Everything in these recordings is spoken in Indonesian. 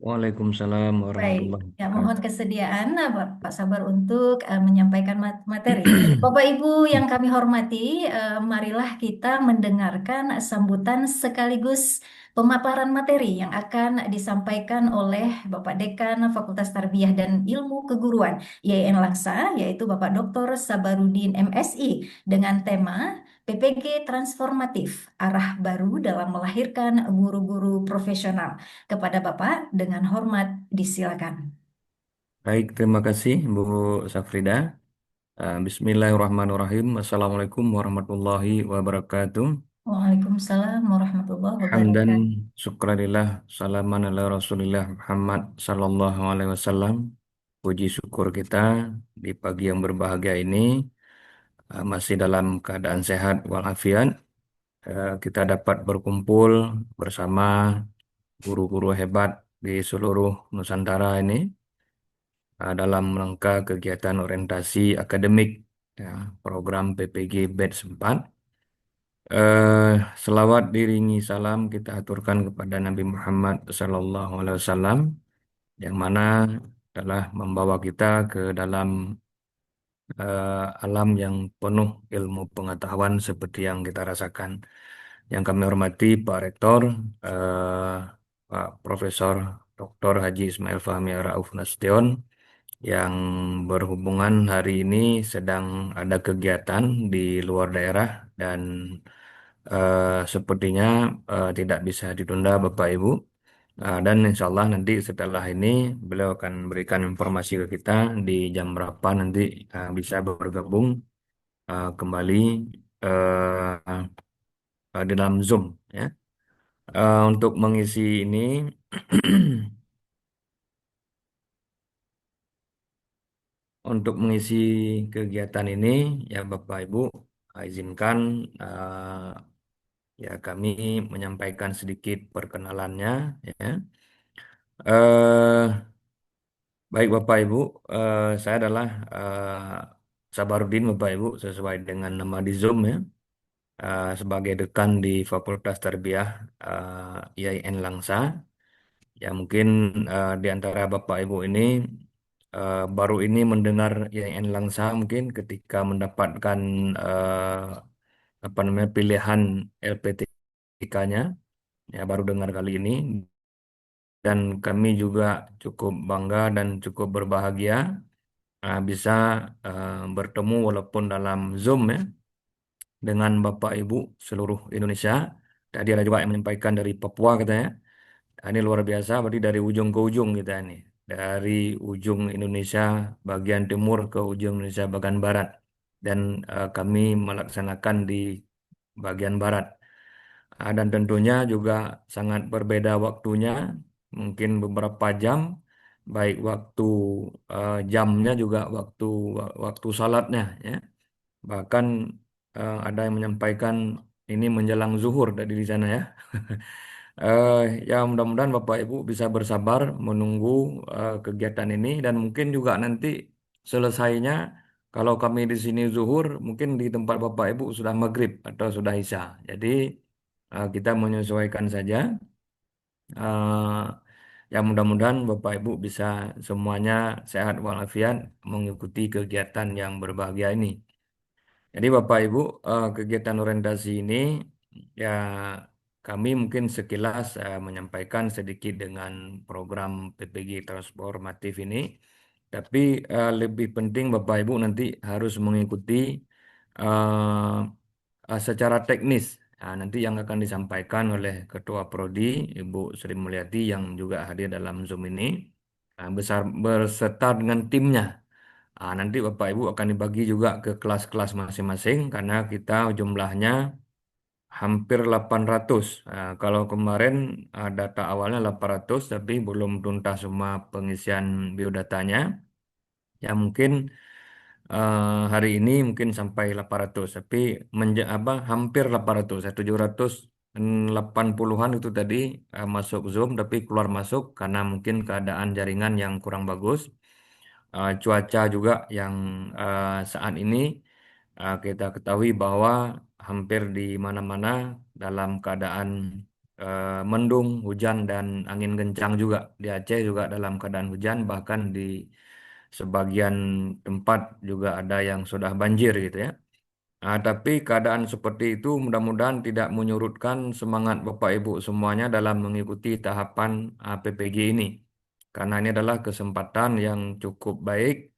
Waalaikumsalam Baik, warahmatullahi ya mohon wabarakatuh. kesediaan Pak Sabar untuk menyampaikan materi. Bapak Ibu yang kami hormati, marilah kita mendengarkan sambutan sekaligus pemaparan materi yang akan disampaikan oleh Bapak Dekan Fakultas Tarbiyah dan Ilmu Keguruan IAIN Langsa, yaitu Bapak Dr. Sabarudin MSI dengan tema PPG Transformatif, Arah Baru dalam Melahirkan Guru-Guru Profesional. Kepada Bapak, dengan hormat disilakan. Baik, terima kasih Bu Safrida. Bismillahirrahmanirrahim. Assalamualaikum warahmatullahi wabarakatuh. Waalaikumsalam warahmatullahi Hamdan wabarakatuh. syukranillah salaman ala Rasulillah Muhammad sallallahu alaihi wasallam. Puji syukur kita di pagi yang berbahagia ini masih dalam keadaan sehat walafiat. Kita dapat berkumpul bersama guru-guru hebat di seluruh Nusantara ini dalam rangka kegiatan orientasi akademik ya, program PPG Batch 4. Eh, Selawat diringi salam kita aturkan kepada Nabi Muhammad Sallallahu Alaihi Wasallam yang mana telah membawa kita ke dalam alam yang penuh ilmu pengetahuan seperti yang kita rasakan. Yang kami hormati Pak Rektor, eh, Pak Profesor Dr. Haji Ismail Fahmi Rauf Nasution, yang berhubungan hari ini sedang ada kegiatan di luar daerah dan sepertinya tidak bisa ditunda Bapak Ibu. Dan insya Allah nanti setelah ini beliau akan berikan informasi ke kita di jam berapa nanti bisa bergabung kembali di dalam Zoom ya. Untuk mengisi ini untuk mengisi kegiatan ini ya Bapak Ibu izinkan ya kami menyampaikan sedikit perkenalannya ya. Eh Baik Bapak Ibu, saya adalah Sabarudin Bapak Ibu sesuai dengan nama di Zoom ya. Sebagai dekan di Fakultas Tarbiyah IAIN Langsa. Ya mungkin di antara Bapak Ibu ini baru ini mendengar IAIN Langsa mungkin ketika mendapatkan apa namanya pilihan LPTK-nya ya baru dengar kali ini dan kami juga cukup bangga dan cukup berbahagia bisa bertemu walaupun dalam Zoom ya dengan Bapak Ibu seluruh Indonesia. Tadi ada juga yang menyampaikan dari Papua katanya. Ini luar biasa, berarti dari ujung ke ujung kita ini. Dari ujung Indonesia bagian timur ke ujung Indonesia bagian barat. Dan kami melaksanakan di bagian barat. Dan tentunya juga sangat berbeda waktunya, mungkin beberapa jam, baik waktu jamnya juga waktu salatnya ya. Bahkan ada yang menyampaikan ini menjelang zuhur dari di sana ya. Eh, Ya mudah-mudahan Bapak Ibu bisa bersabar menunggu kegiatan ini dan mungkin juga nanti selesainya kalau kami di sini zuhur mungkin di tempat Bapak Ibu sudah maghrib atau sudah isya. Jadi kita menyesuaikan saja. Eh, Ya mudah-mudahan Bapak Ibu bisa semuanya sehat walafiat mengikuti kegiatan yang berbahagia ini. Jadi Bapak Ibu, kegiatan orientasi ini ya kami mungkin sekilas menyampaikan sedikit dengan program PPG transformatif ini, tapi lebih penting Bapak Ibu nanti harus mengikuti eh, secara teknis. Nah, nanti yang akan disampaikan oleh Ketua Prodi Ibu Sri Mulyati yang juga hadir dalam Zoom ini, berserta dengan timnya. Nanti Bapak Ibu akan dibagi juga ke kelas-kelas masing-masing karena kita jumlahnya hampir 800. Kalau kemarin data awalnya 800 tapi belum tuntas semua pengisian biodatanya. Ya mungkin hari ini mungkin sampai 800 tapi hampir 800 ya 780-an itu tadi masuk Zoom tapi keluar masuk karena mungkin keadaan jaringan yang kurang bagus. Cuaca juga yang saat ini kita ketahui bahwa hampir di mana-mana dalam keadaan mendung, hujan dan angin kencang juga. Di Aceh juga dalam keadaan hujan, bahkan di sebagian tempat juga ada yang sudah banjir gitu ya. Tapi keadaan seperti itu mudah-mudahan tidak menyurutkan semangat Bapak Ibu semuanya dalam mengikuti tahapan PPG ini. Karena ini adalah kesempatan yang cukup baik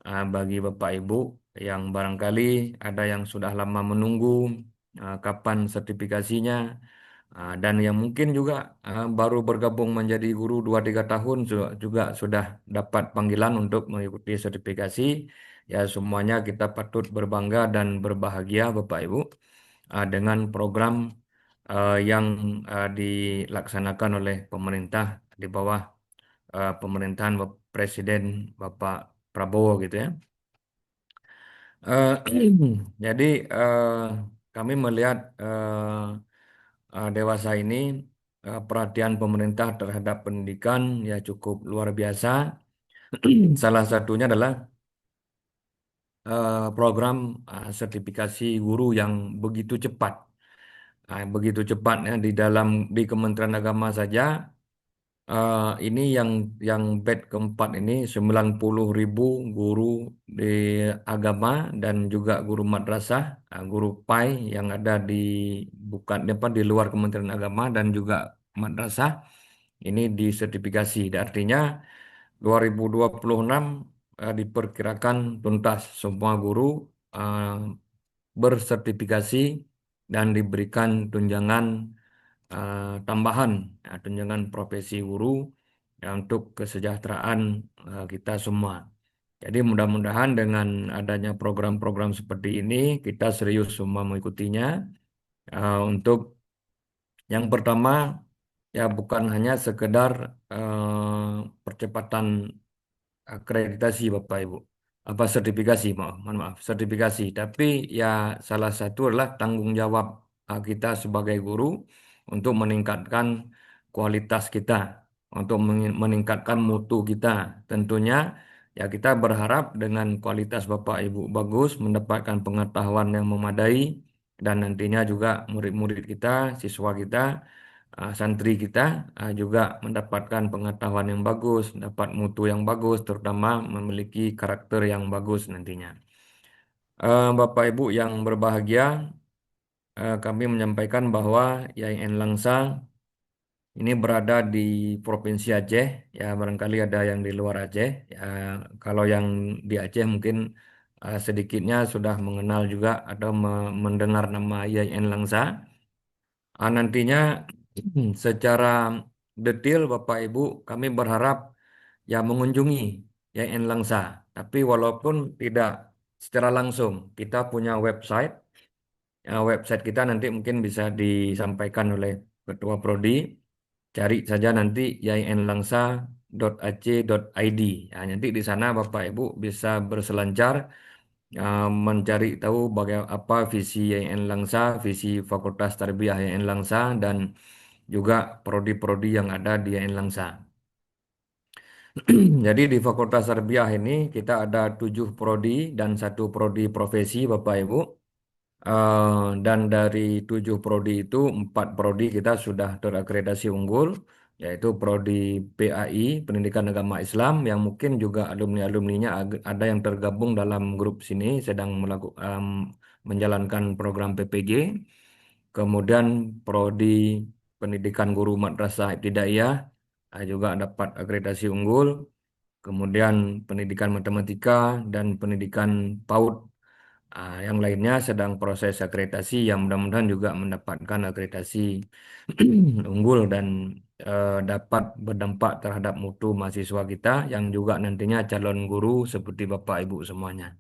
bagi Bapak Ibu yang barangkali ada yang sudah lama menunggu kapan sertifikasinya. Dan yang mungkin juga baru bergabung menjadi guru 2 3 tahun juga sudah dapat panggilan untuk mengikuti sertifikasi. Ya semuanya kita patut berbangga dan berbahagia Bapak Ibu dengan program yang dilaksanakan oleh pemerintah di bawah pemerintahan Presiden Bapak Prabowo gitu ya. Eh, jadi kami melihat dewasa ini perhatian pemerintah terhadap pendidikan ya cukup luar biasa. Salah satunya adalah program sertifikasi guru yang begitu cepat. Begitu cepatnya di Kementerian Agama saja ini yang batch keempat ini 90.000 guru di agama dan juga guru madrasah, guru PAI yang ada bukan dapat di luar Kementerian Agama dan juga madrasah ini disertifikasi. Artinya 2026 diperkirakan tuntas semua guru eh, bersertifikasi dan diberikan tunjangan tambahan, ya, tunjangan profesi guru ya, untuk kesejahteraan kita semua. Jadi mudah-mudahan dengan adanya program-program seperti ini kita serius semua mengikutinya untuk yang pertama ya bukan hanya sekedar percepatan akreditasi Bapak Ibu. Apa sertifikasi, mohon maaf, sertifikasi. Tapi ya salah satu adalah tanggung jawab kita sebagai guru untuk meningkatkan kualitas kita, untuk meningkatkan mutu kita. Tentunya ya kita berharap dengan kualitas Bapak Ibu bagus, mendapatkan pengetahuan yang memadai, dan nantinya juga murid-murid kita, siswa kita santri kita juga mendapatkan pengetahuan yang bagus, dapat mutu yang bagus, terutama memiliki karakter yang bagus nantinya. Bapak Ibu yang berbahagia, kami menyampaikan bahwa YAIN Langsa ini berada di Provinsi Aceh, ya barangkali ada yang di luar Aceh. Ya, kalau yang di Aceh mungkin sedikitnya sudah mengenal juga atau mendengar nama YAIN Langsa. Nantinya secara detail Bapak Ibu kami berharap ya mengunjungi YN Langsa. Tapi walaupun tidak secara langsung, kita punya website. Website kita nanti mungkin bisa disampaikan oleh Ketua Prodi. Cari saja nanti ynlangsa.ac.id. Ya, nanti di sana Bapak Ibu bisa berselancar mencari tahu bagaimana apa visi YN Langsa, visi Fakultas Tarbiyah YN Langsa dan juga prodi-prodi yang ada di YN Langsa. Jadi di Fakultas Tarbiyah ini kita ada 7 prodi dan 1 prodi profesi Bapak Ibu. Dan dari 7 prodi itu 4 prodi kita sudah terakreditasi unggul, yaitu prodi PAI Pendidikan Agama Islam yang mungkin juga alumni-alumninya ada yang tergabung dalam grup sini sedang melakukan menjalankan program PPG. Kemudian prodi Pendidikan Guru Madrasah Ibtidaiyah juga dapat akreditasi unggul. Kemudian pendidikan matematika dan pendidikan PAUD. Yang lainnya sedang proses akreditasi yang mudah-mudahan juga mendapatkan akreditasi unggul dan dapat berdampak terhadap mutu mahasiswa kita yang juga nantinya calon guru seperti Bapak Ibu semuanya.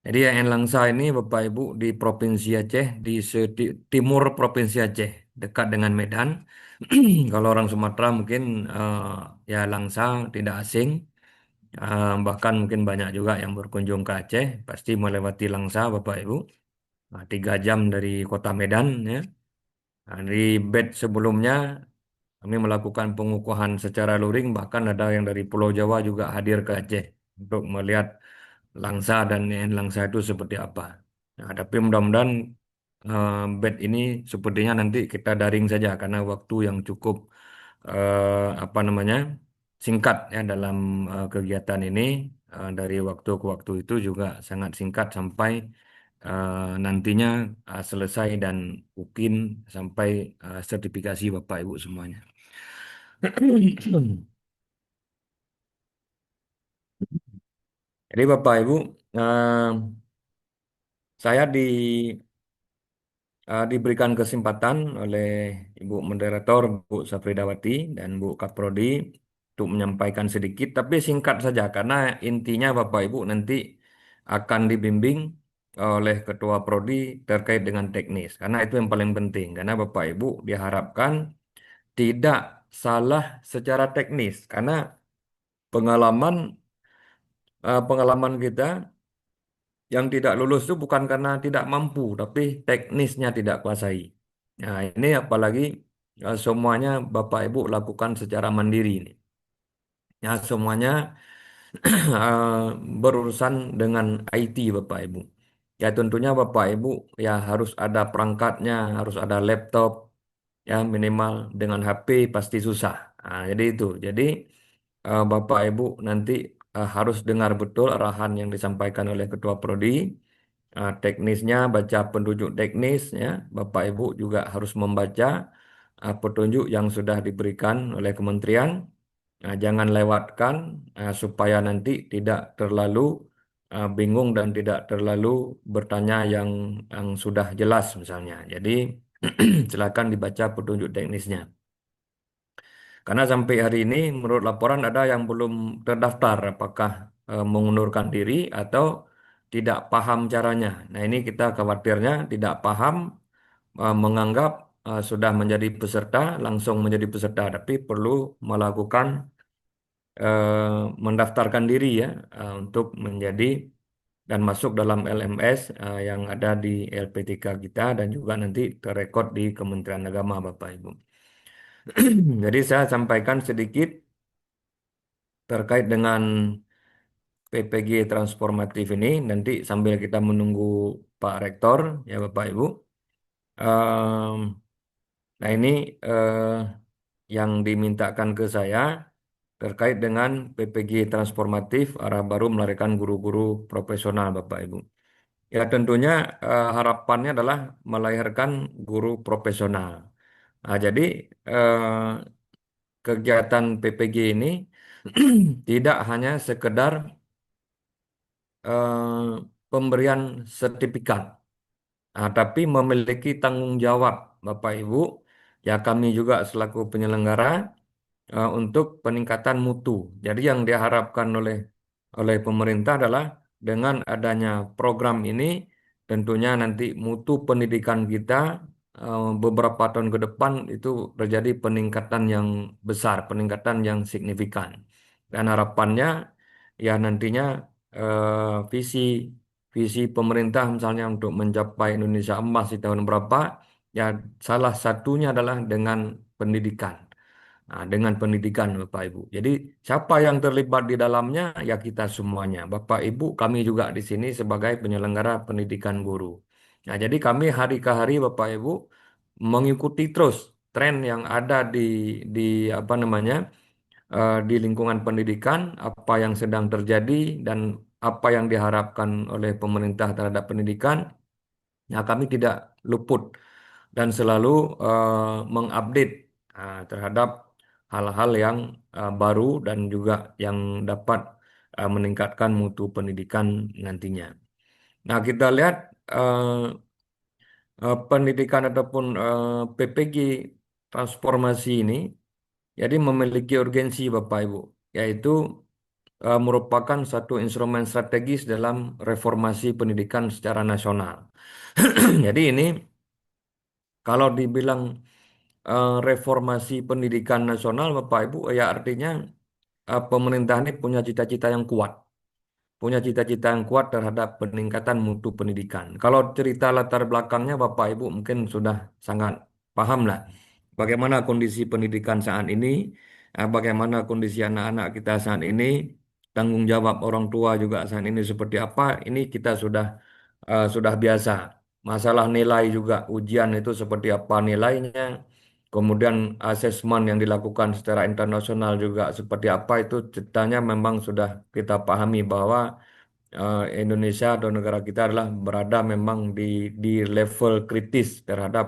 Jadi YN Langsa ini Bapak Ibu di Provinsi Aceh, di timur Provinsi Aceh, dekat dengan Medan. Kalau orang Sumatera mungkin ya Langsa tidak asing. Bahkan mungkin banyak juga yang berkunjung ke Aceh, pasti melewati Langsa, Bapak Ibu. 3 jam dari kota Medan, ya. Di bed sebelumnya kami melakukan pengukuhan secara luring, bahkan ada yang dari Pulau Jawa juga hadir ke Aceh untuk melihat Langsa dan Langsa itu seperti apa. Tapi mudah-mudahan bed ini sepertinya nanti kita daring saja karena waktu yang cukup apa namanya singkat ya dalam kegiatan ini. Dari waktu ke waktu itu juga sangat singkat sampai nantinya selesai dan mungkin sampai sertifikasi Bapak Ibu semuanya. Jadi Bapak Ibu, eh, saya diberikan kesempatan oleh Ibu Moderator, Bu Safridawati dan Bu Kaprodi untuk menyampaikan sedikit, tapi singkat saja karena intinya Bapak Ibu nanti akan dibimbing oleh Ketua Prodi terkait dengan teknis, karena itu yang paling penting, karena Bapak Ibu diharapkan tidak salah secara teknis, karena pengalaman pengalaman kita yang tidak lulus itu bukan karena tidak mampu, tapi teknisnya tidak kuasai. Nah, ini apalagi semuanya Bapak Ibu lakukan secara mandiri ini. Ya, semuanya berurusan dengan IT Bapak Ibu. Ya, tentunya Bapak Ibu ya harus ada perangkatnya, harus ada laptop, ya minimal dengan HP pasti susah. Nah, jadi itu. Jadi Bapak Ibu nanti harus dengar betul arahan yang disampaikan oleh Ketua Prodi. Teknisnya baca petunjuk teknis ya. Bapak Ibu juga harus membaca petunjuk yang sudah diberikan oleh kementerian. Jangan lewatkan supaya nanti tidak terlalu bingung dan tidak terlalu bertanya yang sudah jelas misalnya. Jadi silakan dibaca petunjuk teknisnya. Karena sampai hari ini menurut laporan ada yang belum terdaftar apakah mengundurkan diri atau tidak paham caranya. Nah, ini kita khawatirnya tidak paham menganggap sudah menjadi peserta langsung menjadi peserta, tapi perlu melakukan mendaftarkan diri ya untuk menjadi dan masuk dalam LMS yang ada di LPTK kita dan juga nanti terrekod di Kementerian Agama Bapak Ibu. Jadi saya sampaikan sedikit terkait dengan PPG transformatif ini nanti sambil kita menunggu Pak Rektor ya Bapak Ibu. Ehm, nah ini yang dimintakan ke saya terkait dengan PPG transformatif arah baru melahirkan guru-guru profesional Bapak Ibu. Ya tentunya harapannya adalah melahirkan guru profesional. Nah, jadi kegiatan PPG ini tidak hanya sekedar pemberian sertifikat, tapi memiliki tanggung jawab Bapak Ibu. Ya kami juga selaku penyelenggara untuk peningkatan mutu. Jadi yang diharapkan oleh pemerintah adalah dengan adanya program ini tentunya nanti mutu pendidikan kita beberapa tahun ke depan itu terjadi peningkatan yang besar, peningkatan yang signifikan. Dan harapannya ya nantinya visi visi pemerintah misalnya untuk mencapai Indonesia Emas di tahun berapa ya salah satunya adalah dengan pendidikan. Nah, dengan pendidikan Bapak Ibu. Jadi siapa yang terlibat di dalamnya ya kita semuanya. Bapak Ibu kami juga di sini sebagai penyelenggara pendidikan guru. Nah, jadi kami hari ke hari Bapak Ibu mengikuti terus tren yang ada di apa namanya di lingkungan pendidikan, apa yang sedang terjadi dan apa yang diharapkan oleh pemerintah terhadap pendidikan. Nah, kami tidak luput dan selalu mengupdate terhadap hal-hal yang baru dan juga yang dapat meningkatkan mutu pendidikan nantinya. Nah, kita lihat pendidikan ataupun PPG transformasi ini jadi memiliki urgensi Bapak Ibu, yaitu merupakan satu instrumen strategis dalam reformasi pendidikan secara nasional. Jadi ini kalau dibilang reformasi pendidikan nasional, Bapak Ibu, ya artinya pemerintah ini punya cita-cita yang kuat, punya cita-cita yang kuat terhadap peningkatan mutu pendidikan. Kalau cerita latar belakangnya, Bapak Ibu mungkin sudah sangat paham lah, bagaimana kondisi pendidikan saat ini, bagaimana kondisi anak-anak kita saat ini, tanggung jawab orang tua juga saat ini seperti apa, ini kita sudah biasa. masalah nilai juga ujian itu seperti apa nilainya, kemudian asesmen yang dilakukan secara internasional juga seperti apa itu ceritanya memang sudah kita pahami bahwa Indonesia atau negara kita adalah berada memang di level kritis terhadap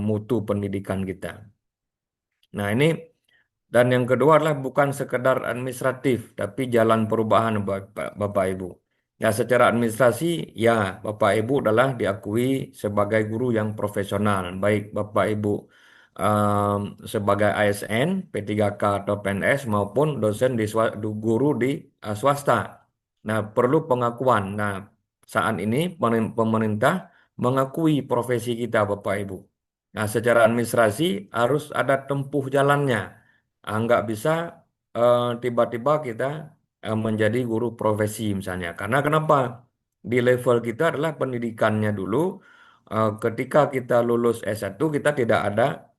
mutu pendidikan kita. Nah, ini dan yang kedua adalah bukan sekedar administratif, tapi jalan perubahan Bapak Ibu. Ya, secara administrasi, ya Bapak Ibu adalah diakui sebagai guru yang profesional, baik Bapak Ibu em, sebagai ASN, P3K atau PNS maupun dosen guru di swasta. Nah, perlu pengakuan. Nah, saat ini pemerintah mengakui profesi kita Bapak Ibu. Nah, secara administrasi harus ada tempuh jalannya. Nggak bisa tiba-tiba kita menjadi guru profesi misalnya. Karena kenapa? Di level kita adalah pendidikannya dulu. Ketika kita lulus S1 kita tidak ada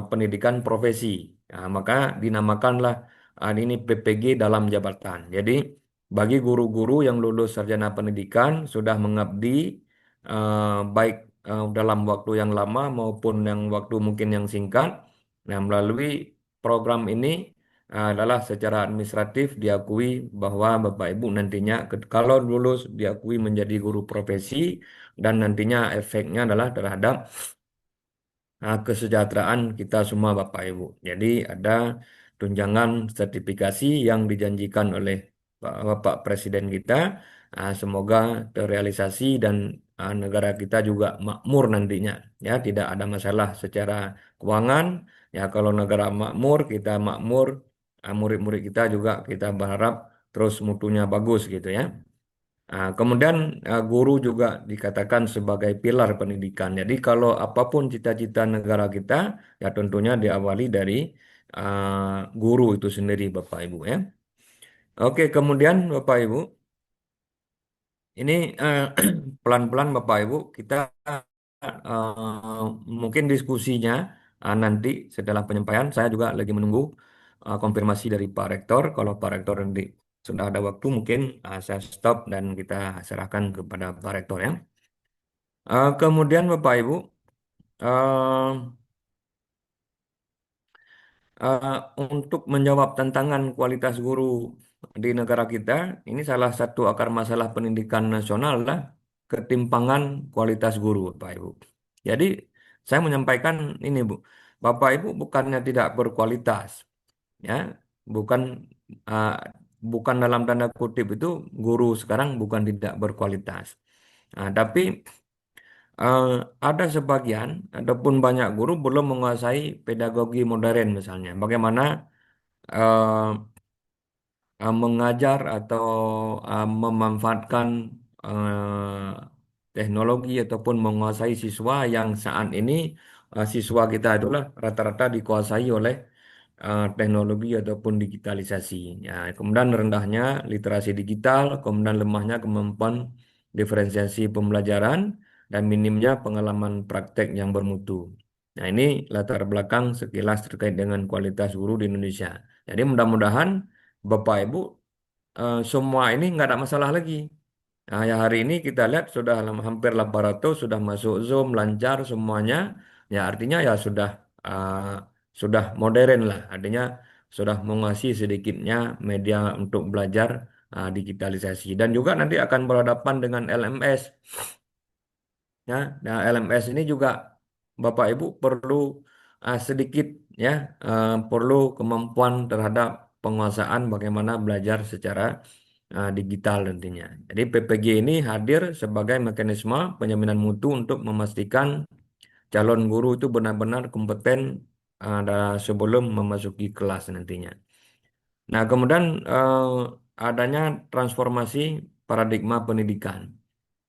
pendidikan profesi. Nah, maka dinamakanlah ini PPG dalam jabatan. Jadi bagi guru-guru yang lulus sarjana pendidikan sudah mengabdi baik dalam waktu yang lama maupun yang waktu mungkin yang singkat. Nah, melalui program ini adalah secara administratif diakui bahwa Bapak Ibu nantinya kalau lulus diakui menjadi guru profesi dan nantinya efeknya adalah terhadap kesejahteraan kita semua Bapak Ibu. Jadi ada tunjangan sertifikasi yang dijanjikan oleh Bapak Presiden kita. Semoga terrealisasi dan negara kita juga makmur nantinya. Ya, tidak ada masalah secara keuangan. Ya, kalau negara makmur, kita makmur, murid-murid kita juga kita berharap terus mutunya bagus gitu ya. Kemudian guru juga dikatakan sebagai pilar pendidikan. Jadi kalau apapun cita-cita negara kita, ya tentunya diawali dari guru itu sendiri, Bapak Ibu ya. Oke, kemudian Bapak Ibu, ini pelan-pelan Bapak Ibu kita mungkin diskusinya nanti setelah penyampaian. Saya juga lagi menunggu konfirmasi dari Pak Rektor. Kalau Pak Rektor nanti sudah ada waktu, mungkin saya stop dan kita serahkan kepada Pak Rektor ya. Kemudian Bapak Ibu, eh, eh, untuk menjawab tantangan kualitas guru di negara kita, ini salah satu akar masalah pendidikan nasional adalah ketimpangan kualitas guru, Bapak Ibu. Jadi saya menyampaikan ini, Bu, Bapak Ibu bukannya tidak berkualitas, ya, bukan eh, bukan dalam tanda kutip itu guru sekarang bukan tidak berkualitas. Tapi eh, ada sebagian ataupun banyak guru belum menguasai pedagogi modern misalnya. Bagaimana eh, mengajar atau memanfaatkan eh, teknologi ataupun menguasai siswa yang saat ini siswa kita itulah rata-rata dikuasai oleh teknologi ataupun digitalisasi. Ya, kemudian rendahnya literasi digital, kemudian lemahnya kemampuan diferensiasi pembelajaran dan minimnya pengalaman praktek yang bermutu. Nah, ini latar belakang sekilas terkait dengan kualitas guru di Indonesia. Jadi mudah-mudahan Bapak Ibu semua ini nggak ada masalah lagi. Nah, ya hari ini kita lihat sudah hampir 800 sudah masuk Zoom lancar semuanya. Ya artinya ya uh, sudah modern lah. Artinya sudah menguasai sedikitnya media untuk belajar digitalisasi dan juga nanti akan berhadapan dengan LMS. Ya, nah LMS ini juga Bapak Ibu perlu sedikit ya perlu kemampuan terhadap penguasaan bagaimana belajar secara digital tentunya. Jadi PPG ini hadir sebagai mekanisme penjaminan mutu untuk memastikan calon guru itu benar-benar kompeten sebelum memasuki kelas nantinya. Nah, kemudian adanya transformasi paradigma pendidikan.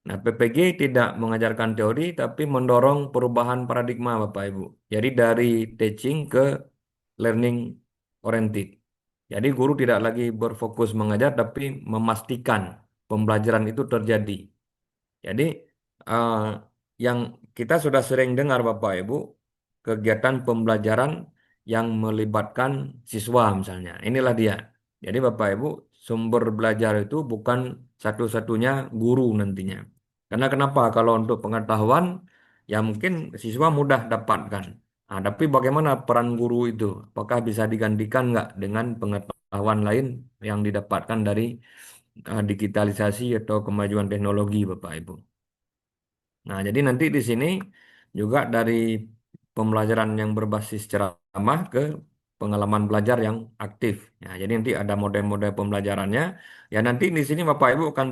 Nah, PPG tidak mengajarkan teori tapi mendorong perubahan paradigma Bapak Ibu. Jadi dari teaching ke learning oriented. Jadi guru tidak lagi berfokus mengajar tapi memastikan pembelajaran itu terjadi. Jadi eh, yang kita sudah sering dengar Bapak Ibu kegiatan pembelajaran yang melibatkan siswa misalnya. Inilah dia. Jadi Bapak Ibu sumber belajar itu bukan satu-satunya guru nantinya. Karena kenapa? Kalau untuk pengetahuan, ya mungkin siswa mudah dapatkan. Nah, tapi bagaimana peran guru itu? Apakah bisa digantikan nggak dengan pengetahuan lain yang didapatkan dari digitalisasi atau kemajuan teknologi, Bapak Ibu? Nah, jadi nanti di sini juga dari pembelajaran yang berbasis ceramah ke pengalaman belajar yang aktif. Ya, jadi nanti ada model-model pembelajarannya. Ya nanti di sini Bapak Ibu akan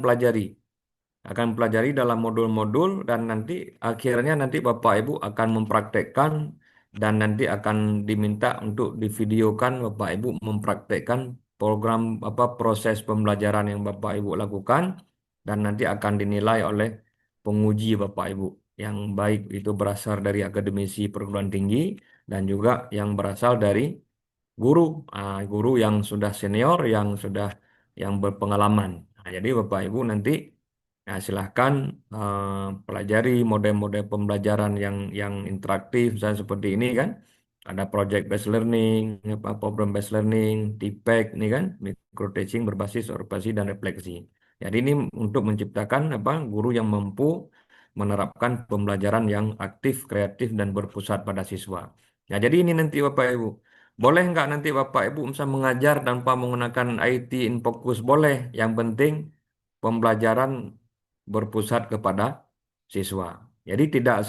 pelajari dalam modul-modul dan nanti akhirnya nanti Bapak Ibu akan mempraktekkan dan nanti akan diminta untuk divideokan Bapak Ibu mempraktekkan program apa proses pembelajaran yang Bapak Ibu lakukan dan nanti akan dinilai oleh penguji Bapak Ibu yang baik itu berasal dari akademisi perguruan tinggi dan juga yang berasal dari guru, guru yang sudah senior, yang berpengalaman. Nah, jadi Bapak Ibu nanti silahkan pelajari model-model pembelajaran yang interaktif, misalnya seperti ini kan. Ada project based learning, apa problem based learning, TPEC ini kan, micro teaching berbasis observasi dan refleksi. Jadi ini untuk menciptakan apa guru yang mampu menerapkan pembelajaran yang aktif, kreatif dan berpusat pada siswa. Nah, jadi ini nanti Bapak Ibu. Boleh nggak nanti Bapak Ibu bisa mengajar tanpa menggunakan IT in Focus? Boleh. Yang penting pembelajaran berpusat kepada siswa. Jadi tidak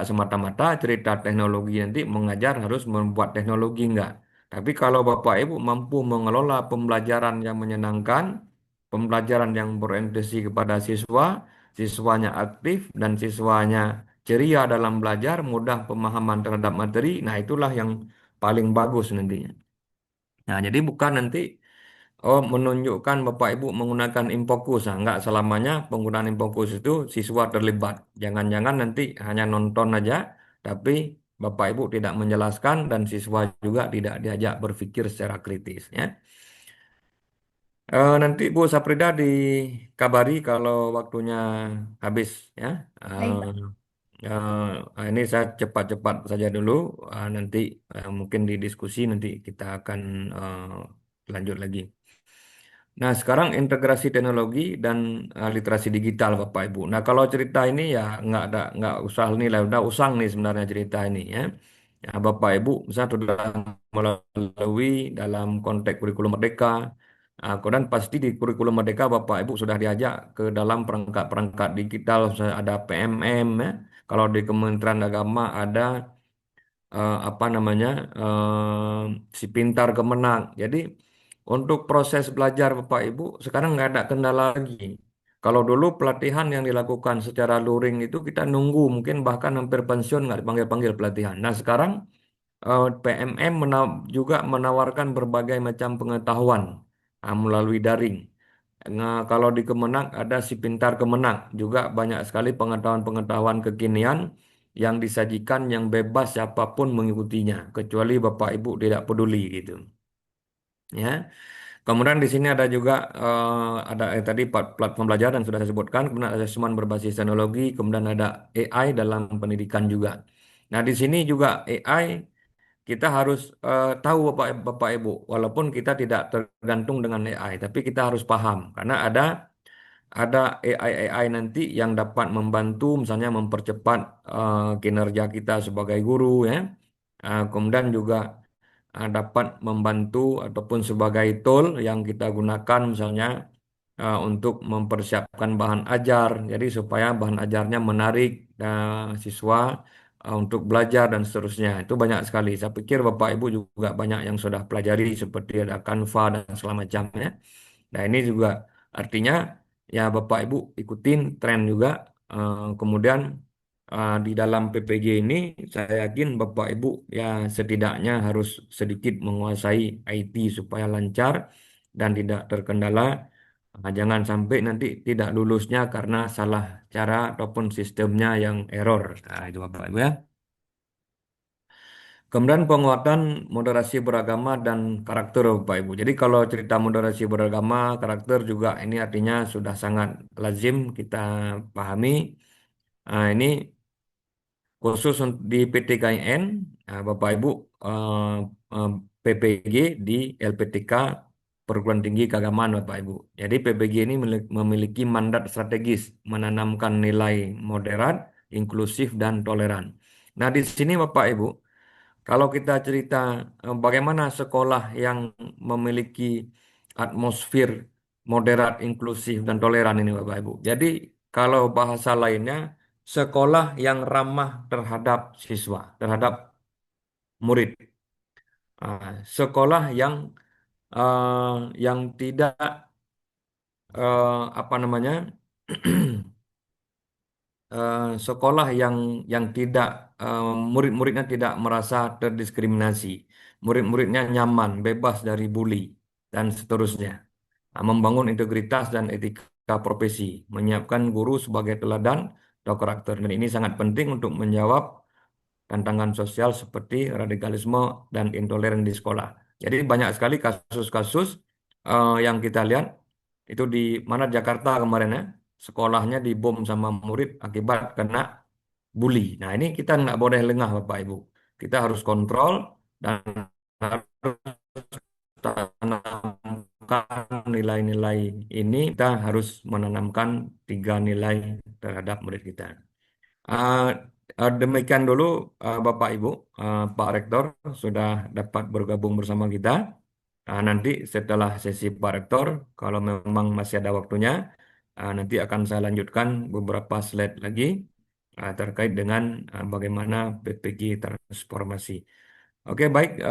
semata-mata cerita teknologi nanti mengajar harus membuat teknologi enggak. Tapi kalau Bapak Ibu mampu mengelola pembelajaran yang menyenangkan, pembelajaran yang berorientasi kepada siswa, siswanya aktif dan siswanya ceria dalam belajar, mudah pemahaman terhadap materi, nah itulah yang paling bagus nantinya. Nah, jadi bukan nanti menunjukkan Bapak Ibu menggunakan Infokus. Nah, enggak selamanya penggunaan Infokus itu siswa terlibat. Jangan-jangan nanti hanya nonton aja, tapi Bapak Ibu tidak menjelaskan dan siswa juga tidak diajak berpikir secara kritis. Ya. Nanti Bu Saprida dikabari kalau waktunya habis. Ya. Baik, Pak. Ini saya cepat-cepat saja dulu. Nanti mungkin di diskusi nanti kita akan lanjut lagi. Nah, sekarang integrasi teknologi dan literasi digital, Bapak Ibu. Nah, kalau cerita ini ya nggak usah nih lah, udah usang nih sebenarnya cerita ini ya. Ya, Bapak Ibu, misalnya sudah melalui dalam konteks kurikulum Merdeka. Kemudian pasti di kurikulum Merdeka Bapak Ibu sudah diajak ke dalam perangkat-perangkat digital, misalnya ada PMM ya. Kalau di Kementerian Agama ada apa namanya si pintar kemenang. Jadi untuk proses belajar Bapak Ibu sekarang nggak ada kendala lagi. Kalau dulu pelatihan yang dilakukan secara luring itu kita nunggu mungkin bahkan hampir pensiun nggak dipanggil-panggil pelatihan. Nah sekarang PMM juga menawarkan berbagai macam pengetahuan melalui daring. Nah, kalau di Kemenang ada si Pintar Kemenang, juga banyak sekali pengetahuan-pengetahuan kekinian yang disajikan yang bebas siapapun mengikutinya, kecuali Bapak Ibu tidak peduli gitu. Ya. Kemudian di sini ada juga ada tadi platform belajar yang sudah saya sebutkan, kemudian ada asesmen berbasis teknologi, kemudian ada AI dalam pendidikan juga. Nah, di sini juga AI kita harus tahu Bapak Ibu, walaupun kita tidak tergantung dengan AI, tapi kita harus paham karena ada AI nanti yang dapat membantu misalnya mempercepat kinerja kita sebagai guru ya. Kemudian juga dapat membantu ataupun sebagai tool yang kita gunakan misalnya untuk mempersiapkan bahan ajar. Jadi supaya bahan ajarnya menarik siswa untuk belajar dan seterusnya. Itu banyak sekali. Saya pikir Bapak Ibu juga banyak yang sudah pelajari seperti ada Canva dan segala macamnya. Nah, ini juga artinya ya Bapak Ibu ikutin tren juga. Kemudian di dalam PPG ini saya yakin Bapak Ibu ya setidaknya harus sedikit menguasai IT supaya lancar dan tidak terkendala. Jangan sampai nanti tidak lulusnya karena salah cara ataupun sistemnya yang error. Nah, itu Bapak Ibu ya. Kemudian penguatan moderasi beragama dan karakter Bapak Ibu. Jadi kalau cerita moderasi beragama, karakter juga ini artinya sudah sangat lazim kita pahami. Ini khusus di PTKIN, Bapak Ibu eh, PPG di LPTK perguruan tinggi keagamaan Bapak Ibu. Jadi PPG ini memiliki mandat strategis menanamkan nilai moderat, inklusif dan toleran. Nah, di sini Bapak Ibu, kalau kita cerita bagaimana sekolah yang memiliki atmosfer moderat, inklusif dan toleran ini Bapak Ibu. Jadi kalau bahasa lainnya sekolah yang ramah terhadap siswa, terhadap murid. Sekolah yang tidak apa namanya sekolah yang tidak murid-muridnya tidak merasa terdiskriminasi, murid-muridnya nyaman, bebas dari bully dan seterusnya. Membangun integritas dan etika profesi, menyiapkan guru sebagai teladan atau karakter. Dan ini sangat penting untuk menjawab tantangan sosial seperti radikalisme dan intoleran di sekolah. Jadi banyak sekali kasus-kasus yang kita lihat itu di mana Jakarta kemarin ya, sekolahnya dibom sama murid akibat kena bully. Nah ini kita nggak boleh lengah Bapak Ibu. Kita harus kontrol dan harus tanamkan nilai-nilai ini. Kita harus menanamkan 3 nilai terhadap murid kita. Uh, Demikian dulu Bapak Ibu, Pak Rektor sudah dapat bergabung bersama kita. Nanti setelah sesi Pak Rektor, kalau memang masih ada waktunya, nanti akan saya lanjutkan beberapa slide lagi terkait dengan bagaimana PPG transformasi. Oke, baik,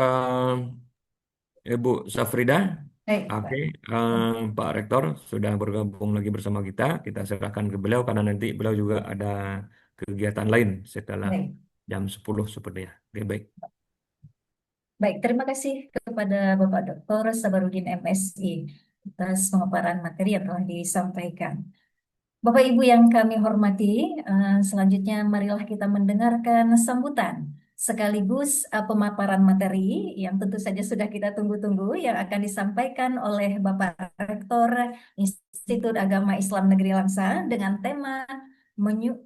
Ibu Safrida. Baik, Oke, Pak. Pak Rektor sudah bergabung lagi bersama kita. Kita serahkan ke beliau karena nanti beliau juga ada kegiatan lain setelah Baik. jam 10 sepertinya. Oke, baik. Baik, terima kasih kepada Bapak Dr. Sabarudin MSI atas pemaparan materi yang telah disampaikan. Bapak Ibu yang kami hormati, selanjutnya marilah kita mendengarkan sambutan sekaligus pemaparan materi yang tentu saja sudah kita tunggu-tunggu yang akan disampaikan oleh Bapak Rektor Institut Agama Islam Negeri Langsa dengan tema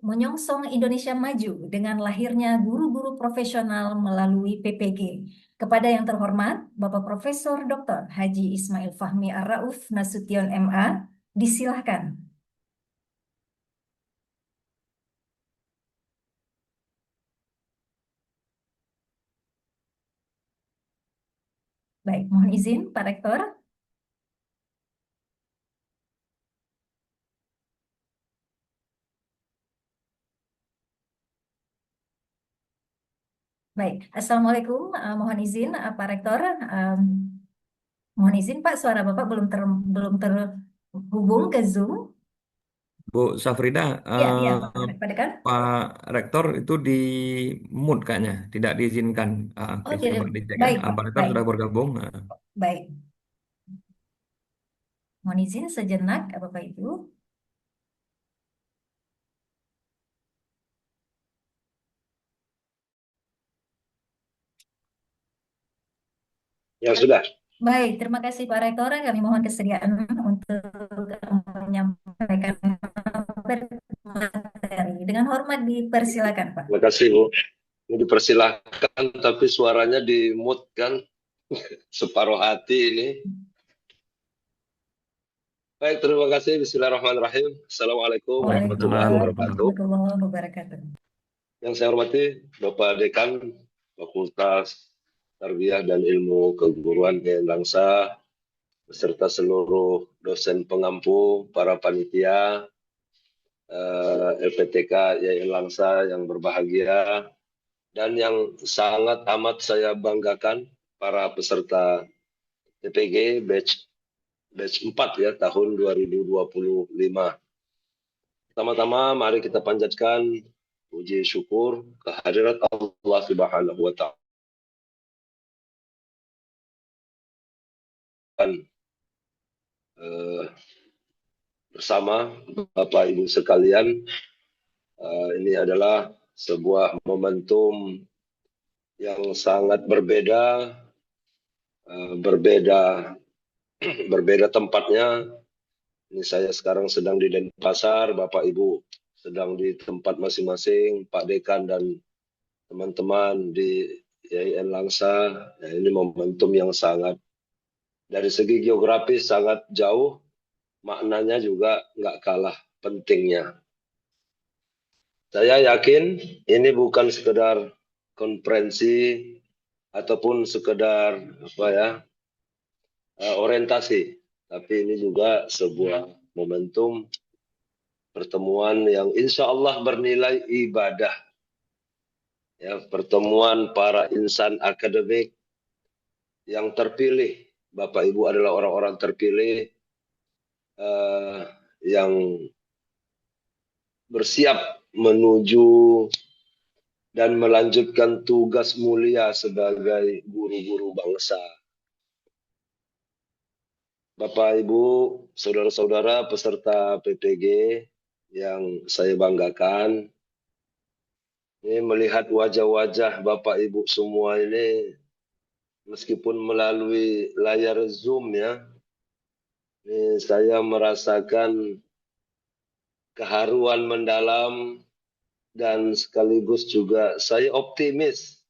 Menyongsong Indonesia Maju dengan lahirnya guru-guru profesional melalui PPG. Kepada yang terhormat, Bapak Profesor Dr. Haji Ismail Fahmi Ar-Rauf Nasution MA, disilahkan. Baik, mohon izin Pak Rektor. Baik, Assalamualaikum. Mohon izin Pak Rektor. Em, Mohon izin Pak, suara Bapak belum terhubung ke Zoom. Bu Safrida, Ya, ya Pak Dekan. Pak Rektor itu di mute kayaknya, tidak diizinkan. Oke, Oh, tidak. coba dicek ya. Baik, Pak. Pak Rektor Baik, sudah bergabung. baik. Mohon izin sejenak, Bapak Ibu. Ya sudah. Baik, terima kasih Pak Rektor. Kami mohon kesediaan untuk menyampaikan materi. Dengan hormat dipersilakan, Pak. Terima kasih Bu. Ini dipersilahkan tapi suaranya di mute kan. Separuh hati ini. Baik, terima kasih. Bismillahirrahmanirrahim. Assalamualaikum warahmatullahi wabarakatuh. Waalaikumsalam warahmatullahi wabarakatuh. Yang saya hormati Bapak Dekan Fakultas Tarbiyah dan Ilmu Keguruan IAIN Langsa, beserta seluruh dosen pengampu, para panitia, LPTK IAIN Langsa yang berbahagia, dan yang sangat amat saya banggakan, para peserta TPG batch 4 ya, tahun 2025. Pertama-tama mari kita panjatkan puji syukur kehadirat Allah Subhanahu wa Ta'ala. Bersama Bapak Ibu sekalian, ini adalah sebuah momentum yang sangat berbeda, berbeda tempatnya. Ini saya sekarang sedang di Denpasar, Bapak Ibu sedang di tempat masing-masing, Pak Dekan dan teman-teman di IAIN Langsa. Ini momentum yang sangat Dari segi geografis sangat jauh, maknanya juga nggak kalah pentingnya. Saya yakin ini bukan sekedar konferensi ataupun sekedar orientasi, tapi ini juga sebuah momentum pertemuan yang insya Allah bernilai ibadah. Ya, pertemuan para insan akademik yang terpilih. Bapak Ibu adalah orang-orang terpilih yang bersiap menuju dan melanjutkan tugas mulia sebagai guru-guru bangsa. Bapak, Ibu, saudara-saudara peserta PPG yang saya banggakan, ini melihat wajah-wajah Bapak Ibu semua ini, meskipun melalui layar Zoom ya, ini saya merasakan keharuan mendalam dan sekaligus juga saya optimis.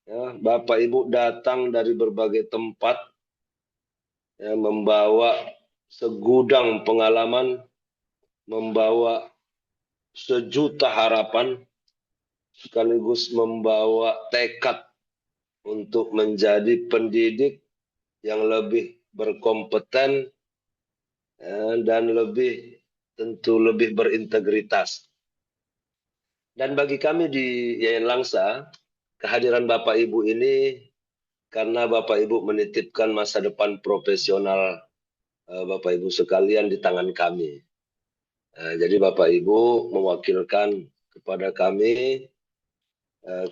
Ya, Bapak Ibu datang dari berbagai tempat, ya, membawa segudang pengalaman, membawa sejuta harapan, sekaligus membawa tekad untuk menjadi pendidik yang lebih berkompeten, ya, dan tentu lebih berintegritas. Dan bagi kami di Yayan Langsa, kehadiran Bapak Ibu ini karena Bapak Ibu menitipkan masa depan profesional Bapak Ibu sekalian di tangan kami. Jadi Bapak Ibu mewakilkan kepada kami,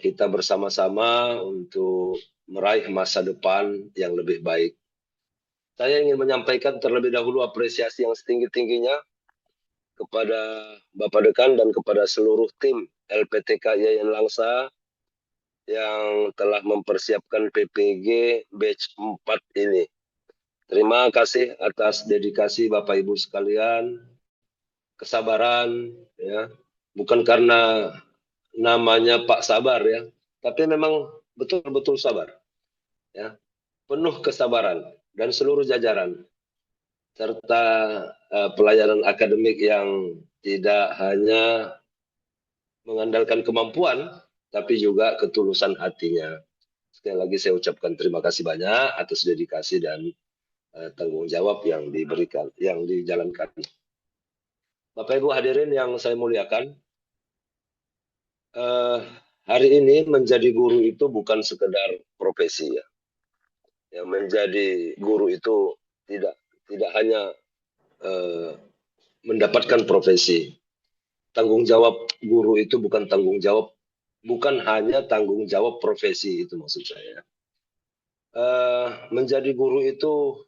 kita bersama-sama untuk meraih masa depan yang lebih baik. Saya ingin menyampaikan terlebih dahulu apresiasi yang setinggi-tingginya kepada Bapak Dekan dan kepada seluruh tim LPTK Yayan Langsa yang telah mempersiapkan PPG batch 4 ini. Terima kasih atas dedikasi Bapak Ibu sekalian, kesabaran, ya. Bukan karena namanya Pak Sabar ya, tapi memang betul-betul sabar, ya. Penuh kesabaran dan seluruh jajaran serta pelayanan akademik yang tidak hanya mengandalkan kemampuan, tapi juga ketulusan hatinya. Sekali lagi saya ucapkan terima kasih banyak atas dedikasi dan tanggung jawab yang diberikan, yang dijalankan. Bapak Ibu hadirin yang saya muliakan, hari ini menjadi guru itu bukan sekedar profesi ya. Ya, menjadi guru itu tidak hanya mendapatkan profesi. Tanggung jawab guru itu bukan bukan hanya tanggung jawab profesi, itu maksud saya. Menjadi guru itu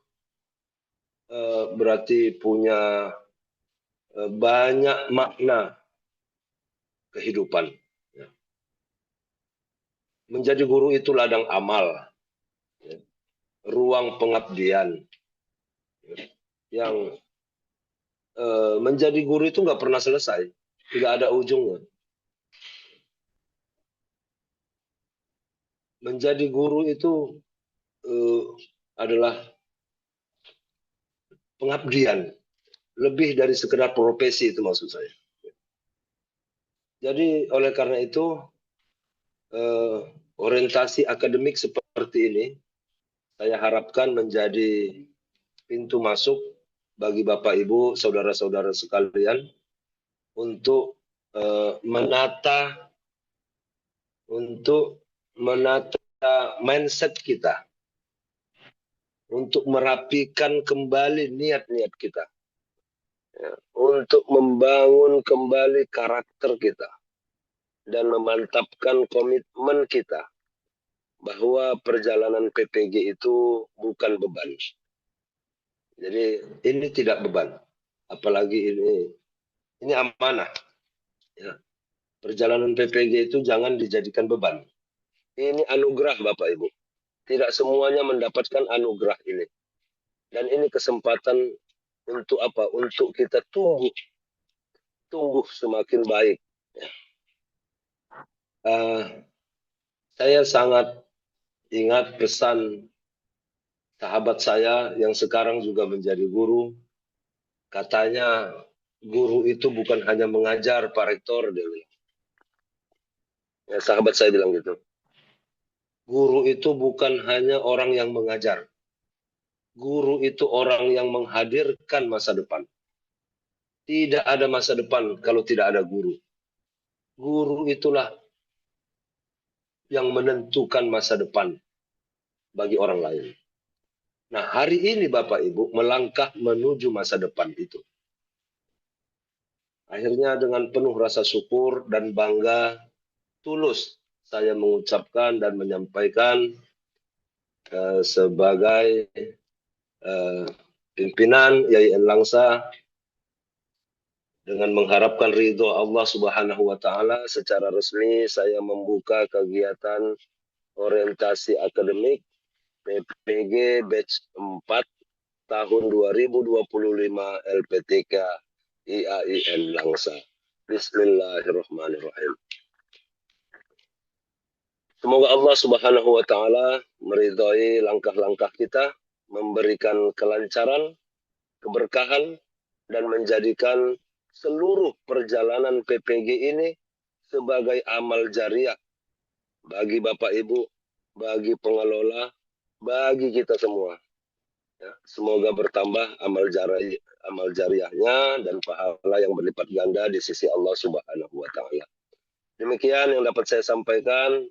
berarti punya banyak makna kehidupan. Ya. Menjadi guru itu ladang amal, ya. Ruang pengabdian. Ya. Yang menjadi guru itu nggak pernah selesai, tidak ada ujungnya. Menjadi guru itu adalah pengabdian, lebih dari sekedar profesi, itu maksud saya. Jadi oleh karena itu orientasi akademik seperti ini saya harapkan menjadi pintu masuk bagi Bapak Ibu, saudara-saudara sekalian untuk menata mindset kita, untuk merapikan kembali niat-niat kita, ya, untuk membangun kembali karakter kita dan memantapkan komitmen kita bahwa perjalanan PPG itu bukan beban. Jadi ini tidak beban, apalagi ini amanah. Ya. Perjalanan PPG itu jangan dijadikan beban. Ini anugerah Bapak Ibu. Tidak semuanya mendapatkan anugerah ini. Dan ini kesempatan untuk apa? Untuk kita tumbuh semakin baik. Ya. Saya sangat ingat pesan sahabat saya yang sekarang juga menjadi guru, katanya guru itu bukan hanya mengajar, Pak Rektor, dia bilang. Ya, sahabat saya bilang gitu. Guru itu bukan hanya orang yang mengajar. Guru itu orang yang menghadirkan masa depan. Tidak ada masa depan kalau tidak ada guru. Guru itulah yang menentukan masa depan bagi orang lain. Nah, hari ini Bapak Ibu melangkah menuju masa depan itu. Akhirnya dengan penuh rasa syukur dan bangga, tulus saya mengucapkan dan menyampaikan sebagai pimpinan Yayan Langsa, dengan mengharapkan ridho Allah Subhanahu wa taala, secara resmi saya membuka kegiatan orientasi akademik PPG batch 4 tahun 2025 LPTK IAIN Langsa. Bismillahirrahmanirrahim. Semoga Allah Subhanahu wa taala meridhai langkah-langkah kita, memberikan kelancaran, keberkahan, dan menjadikan seluruh perjalanan PPG ini sebagai amal jariah bagi Bapak Ibu, bagi pengelola, bagi kita semua. Ya, semoga bertambah amal jariahnya dan pahala yang berlipat ganda di sisi Allah Subhanahu wa taala. Demikian yang dapat saya sampaikan.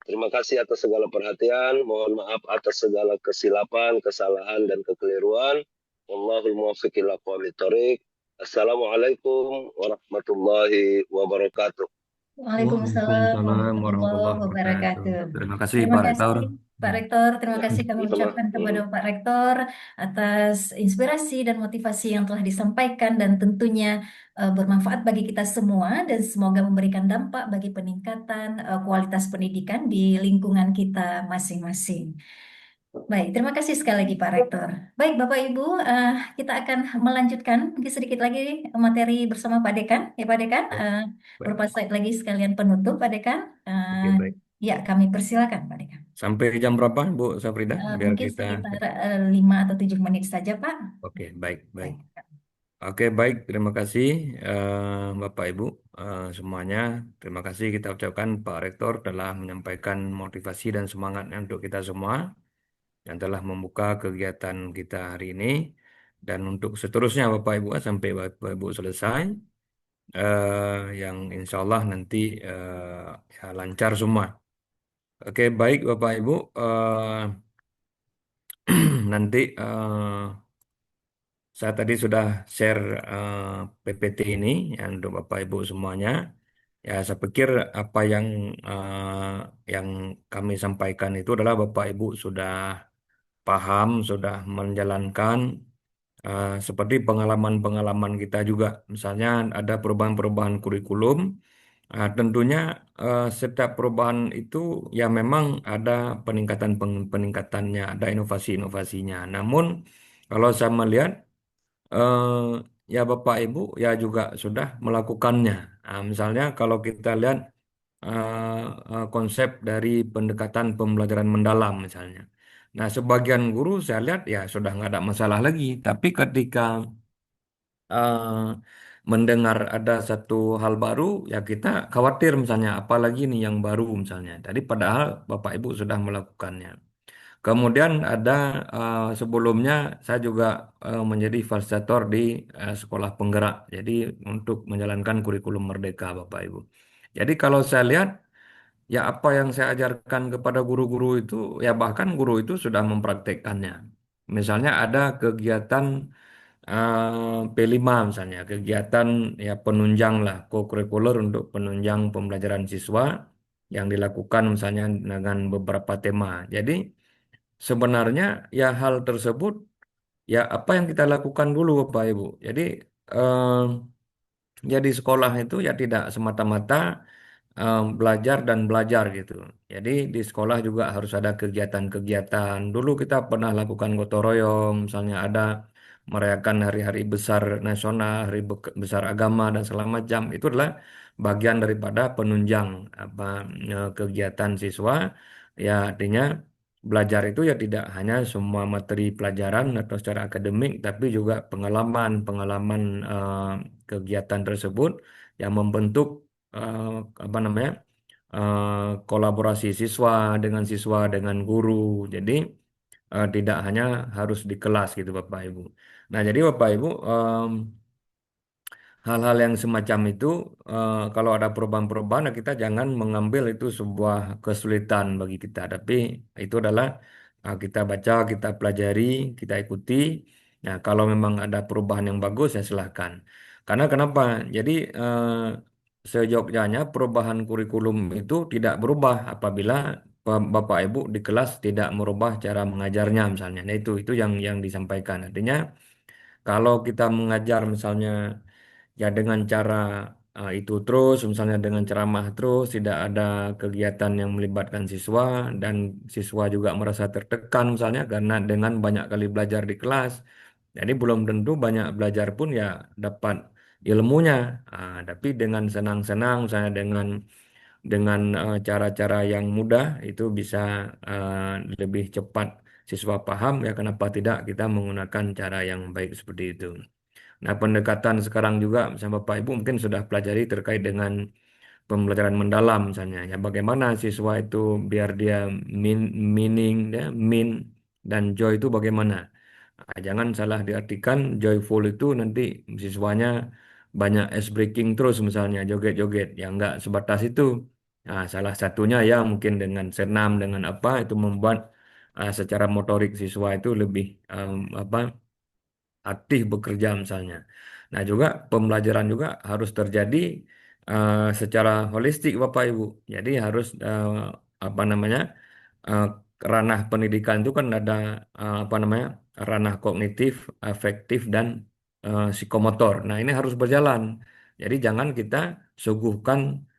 Terima kasih atas segala perhatian. Mohon maaf atas segala kesilapan, kesalahan, dan kekeliruan. Wallahul muwaffiq ila aqwamit thoriq. Assalamualaikum warahmatullahi wabarakatuh. Waalaikumsalam Waalaikumsalam warahmatullahi warahmatullahi wabarakatuh. wabarakatuh. Terima kasih Terima Pak Rektor. kasih Pak Rektor, terima Ya, kasih kami Sama-sama. ucapkan kepada Pak Rektor atas inspirasi dan motivasi yang telah disampaikan dan tentunya bermanfaat bagi kita semua dan semoga memberikan dampak bagi peningkatan kualitas pendidikan di lingkungan kita masing-masing. Baik, terima kasih sekali lagi Pak Rektor. Baik, Bapak Ibu, kita akan melanjutkan mungkin sedikit lagi materi bersama Pak Dekan. Ya, Pak Dekan, ya, baik. beberapa slide lagi sekalian penutup, Pak Dekan. Oke, baik. Ya, kami persilakan, Pak Dekan. Sampai jam berapa, Bu Safrida? Biar Mungkin kita. sekitar 5 atau 7 menit saja, Pak. Oke, baik, baik. Baik. Oke, baik. Terima kasih Bapak Ibu semuanya. Terima kasih kita ucapkan Pak Rektor telah menyampaikan motivasi dan semangatnya untuk kita semua yang telah membuka kegiatan kita hari ini. Dan untuk seterusnya Bapak Ibu sampai Bapak Ibu selesai, yang insya Allah nanti ya, lancar semua. Oke, baik Bapak Ibu. Nanti saya tadi sudah share PPT ini ya, untuk Bapak Ibu semuanya. Ya, saya pikir apa yang kami sampaikan itu adalah Bapak Ibu sudah paham, sudah menjalankan seperti pengalaman-pengalaman kita juga. Misalnya ada perubahan-perubahan kurikulum. Tentunya setiap perubahan itu ya memang ada peningkatannya, ada inovasi-inovasinya. Namun kalau saya melihat ya Bapak Ibu ya juga sudah melakukannya. Misalnya kalau kita lihat konsep dari pendekatan pembelajaran mendalam misalnya. Nah, sebagian guru saya lihat ya sudah nggak ada masalah lagi. Tapi ketika eh, mendengar ada satu hal baru, ya kita khawatir misalnya, apalagi nih yang baru misalnya. Tadi padahal Bapak Ibu sudah melakukannya. Kemudian ada sebelumnya saya juga menjadi fasilitator di sekolah penggerak. Jadi untuk menjalankan kurikulum Merdeka, Bapak Ibu. Jadi kalau saya lihat ya apa yang saya ajarkan kepada guru-guru itu ya bahkan guru itu sudah mempraktekkannya. Misalnya ada kegiatan P5 misalnya, kegiatan ya penunjang lah, co-curricular untuk penunjang pembelajaran siswa yang dilakukan misalnya dengan beberapa tema. Jadi sebenarnya ya hal tersebut ya apa yang kita lakukan dulu Bapak Ibu. Jadi eh, ya di sekolah itu ya tidak semata-mata belajar dan belajar gitu. Jadi di sekolah juga harus ada kegiatan-kegiatan. Dulu kita pernah lakukan gotong royong, misalnya ada merayakan hari-hari besar nasional, besar agama dan segala macam. Itu adalah bagian daripada penunjang apa kegiatan siswa. Ya artinya belajar itu ya tidak hanya semua materi pelajaran atau secara akademik, tapi juga pengalaman-pengalaman kegiatan tersebut yang membentuk eh, apa namanya kolaborasi siswa dengan guru. Jadi tidak hanya harus di kelas gitu Bapak Ibu. Nah, jadi Bapak Ibu hal-hal yang semacam itu kalau ada perubahan-perubahan kita jangan mengambil itu sebuah kesulitan bagi kita, tapi itu adalah kita baca, kita pelajari, kita ikuti. Nah, kalau memang ada perubahan yang bagus ya silahkan. Karena kenapa? Jadi seyogyanya perubahan kurikulum itu tidak berubah apabila Bapak Ibu di kelas tidak merubah cara mengajarnya misalnya. Nah, itu yang disampaikan. Artinya kalau kita mengajar misalnya ya dengan cara itu terus, misalnya dengan ceramah terus, tidak ada kegiatan yang melibatkan siswa dan siswa juga merasa tertekan misalnya karena dengan banyak kali belajar di kelas. Jadi belum tentu banyak belajar pun ya dapat ilmunya. Tapi dengan senang-senang, misalnya dengan cara-cara yang mudah itu bisa lebih cepat siswa paham ya kenapa tidak kita menggunakan cara yang baik seperti itu. Nah, pendekatan sekarang juga, misalnya Bapak Ibu mungkin sudah pelajari terkait dengan pembelajaran mendalam, misalnya. Ya, bagaimana siswa itu biar dia meaning, ya, mean, dan joy itu bagaimana. Nah, jangan salah diartikan joyful itu nanti siswanya banyak ice breaking terus, misalnya joget-joget. Ya, nggak sebatas itu. Nah, salah satunya ya mungkin dengan senam, dengan apa, itu membuat secara motorik siswa itu lebih apa aktif bekerja misalnya. Nah, juga pembelajaran juga harus terjadi secara holistik Bapak Ibu. Jadi harus apa namanya? eh, ranah pendidikan itu kan ada apa namanya? Ranah kognitif, afektif dan psikomotor. Nah, ini harus berjalan. Jadi jangan kita suguhkan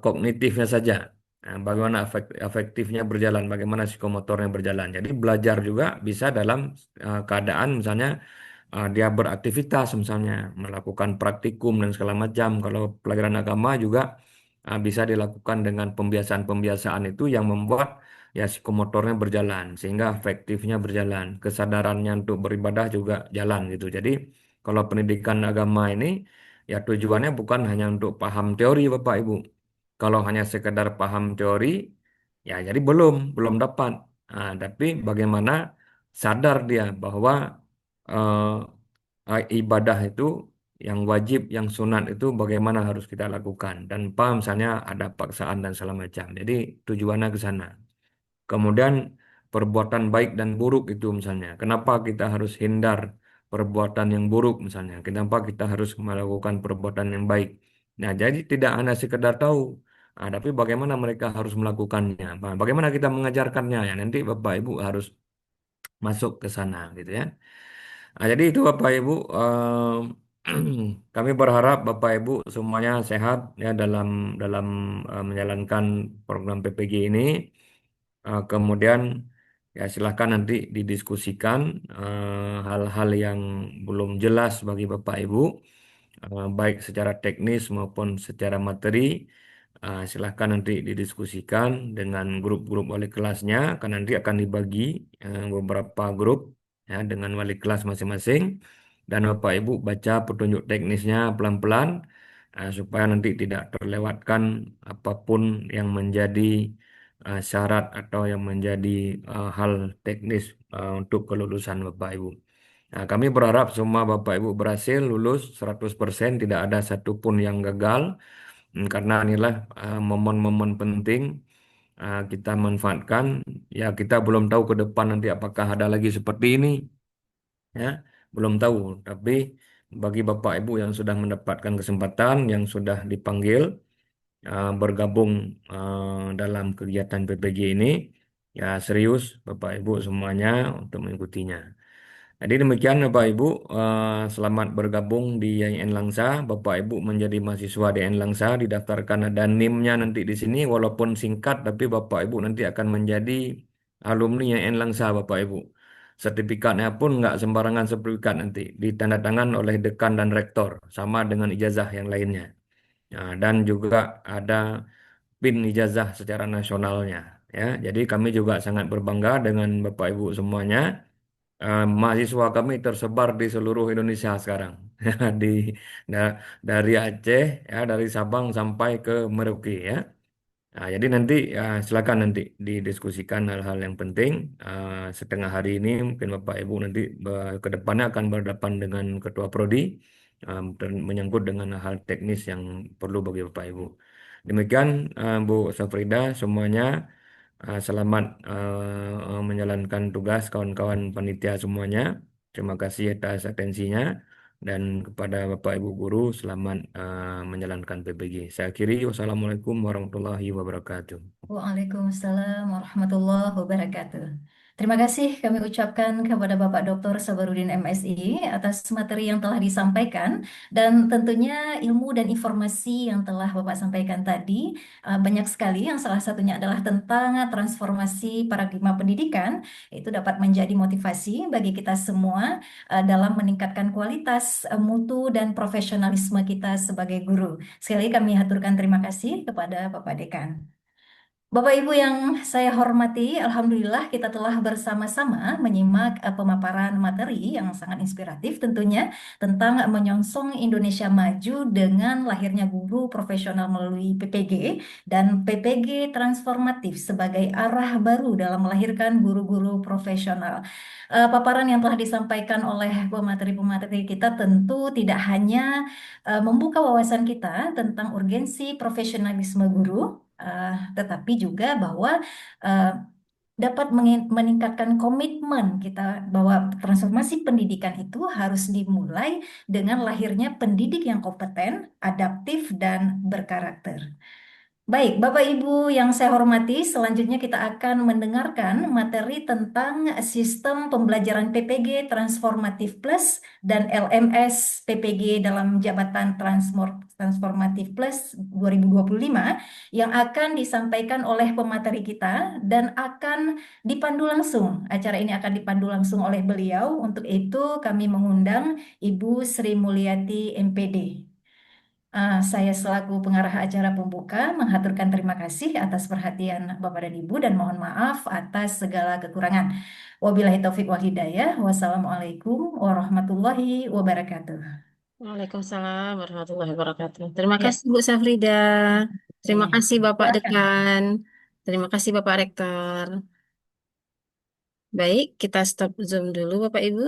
kognitifnya saja. Nah, bagaimana afektifnya berjalan, bagaimana psikomotornya berjalan. Jadi belajar juga bisa dalam keadaan misalnya dia beraktivitas misalnya melakukan praktikum dan segala macam. Kalau pelajaran agama juga bisa dilakukan dengan pembiasaan-pembiasaan itu yang membuat ya psikomotornya berjalan sehingga efektifnya berjalan, kesadarannya untuk beribadah juga jalan gitu. Jadi kalau pendidikan agama ini ya tujuannya bukan hanya untuk paham teori Bapak Ibu. Kalau hanya sekedar paham teori ya jadi belum dapat. Tapi bagaimana sadar dia bahwa ibadah itu yang wajib, yang sunat itu bagaimana harus kita lakukan. Dan paham misalnya ada paksaan dan segala macam. Jadi tujuannya ke sana. Kemudian perbuatan baik dan buruk itu misalnya. Kenapa kita harus hindar perbuatan yang buruk misalnya. Kenapa kita harus melakukan perbuatan yang baik. Nah, jadi tidak hanya sekedar tahu. Tapi bagaimana mereka harus melakukannya. Bagaimana kita mengajarkannya. Ya, nanti Bapak Ibu harus masuk ke sana gitu ya. Jadi itu Bapak Ibu, kami berharap Bapak Ibu semuanya sehat ya dalam dalam menjalankan program PPG ini. Kemudian ya silahkan nanti didiskusikan hal-hal yang belum jelas bagi Bapak Ibu, baik secara teknis maupun secara materi. Silahkan nanti didiskusikan dengan grup-grup wali kelasnya, karena nanti akan dibagi beberapa grup ya dengan wali kelas masing-masing. Dan Bapak Ibu baca petunjuk teknisnya pelan-pelan supaya nanti tidak terlewatkan apapun yang menjadi syarat atau yang menjadi hal teknis untuk kelulusan Bapak Ibu. Nah, kami berharap semua Bapak Ibu berhasil lulus 100%, tidak ada satupun yang gagal. Karena inilah momen-momen penting kita manfaatkan. Ya, kita belum tahu ke depan nanti apakah ada lagi seperti ini, ya, belum tahu. Tapi bagi Bapak Ibu yang sudah mendapatkan kesempatan, yang sudah dipanggil bergabung dalam kegiatan PPG ini, ya serius Bapak Ibu semuanya untuk mengikutinya. Jadi demikian Bapak Ibu, selamat bergabung di YIN Langsa. Bapak Ibu menjadi mahasiswa di YIN Langsa, didaftarkan ada NIM-nya nanti di sini, walaupun singkat, tapi Bapak Ibu nanti akan menjadi alumni YIN Langsa Bapak Ibu. Sertifikatnya pun nggak sembarangan sertifikat nanti, ditandatangan oleh dekan dan rektor, sama dengan ijazah yang lainnya. Dan juga ada PIN ijazah secara nasionalnya. ya. Jadi kami juga sangat berbangga dengan Bapak Ibu semuanya. Mahasiswa kami tersebar di seluruh Indonesia sekarang. di da- dari Aceh ya, dari Sabang sampai ke Merauke ya. Nah, jadi nanti silakan nanti didiskusikan hal-hal yang penting. Setengah hari ini mungkin Bapak Ibu nanti ke depannya akan berhadapan dengan Ketua Prodi dan menyangkut dengan hal teknis yang perlu bagi Bapak Ibu. Demikian Bu Safrida semuanya. Selamat menjalankan tugas kawan-kawan panitia semuanya. Terima kasih atas atensinya dan kepada Bapak Ibu guru selamat menjalankan PPG. Saya akhiri. Wassalamualaikum warahmatullahi wabarakatuh. Waalaikumsalam warahmatullahi wabarakatuh. Terima kasih kami ucapkan kepada Bapak Dr. Sabarudin MSI atas materi yang telah disampaikan dan tentunya ilmu dan informasi yang telah Bapak sampaikan tadi banyak sekali yang salah satunya adalah tentang transformasi paradigma pendidikan itu dapat menjadi motivasi bagi kita semua dalam meningkatkan kualitas mutu dan profesionalisme kita sebagai guru. Sekali lagi kami haturkan terima kasih kepada Bapak Dekan. Bapak Ibu yang saya hormati, Alhamdulillah kita telah bersama-sama menyimak pemaparan materi yang sangat inspiratif tentunya tentang menyongsong Indonesia maju dengan lahirnya guru profesional melalui PPG dan PPG transformatif sebagai arah baru dalam melahirkan guru-guru profesional. Paparan yang telah disampaikan oleh pemateri-pemateri kita tentu tidak hanya membuka wawasan kita tentang urgensi profesionalisme guru, tetapi juga bahwa eh, dapat meningkatkan komitmen kita bahwa transformasi pendidikan itu harus dimulai dengan lahirnya pendidik yang kompeten, adaptif, dan berkarakter. Baik, Bapak Ibu yang saya hormati, selanjutnya kita akan mendengarkan materi tentang sistem pembelajaran PPG Transformatif Plus dan LMS PPG dalam Jabatan Transformatif Plus 2025 yang akan disampaikan oleh pemateri kita dan akan dipandu langsung. Acara ini akan dipandu langsung oleh beliau. Untuk itu kami mengundang Ibu Sri Mulyati MPD. Saya selaku pengarah acara pembuka menghaturkan terima kasih atas perhatian Bapak dan Ibu dan mohon maaf atas segala kekurangan. Wabillahi taufik wal hidayah. Wassalamualaikum warahmatullahi wabarakatuh. Waalaikumsalam warahmatullahi wabarakatuh. Terima Ya, kasih Bu Safrida. Terima oke. kasih Bapak Silakan. Dekan. Terima kasih Bapak Rektor. Baik, kita stop Zoom dulu Bapak Ibu.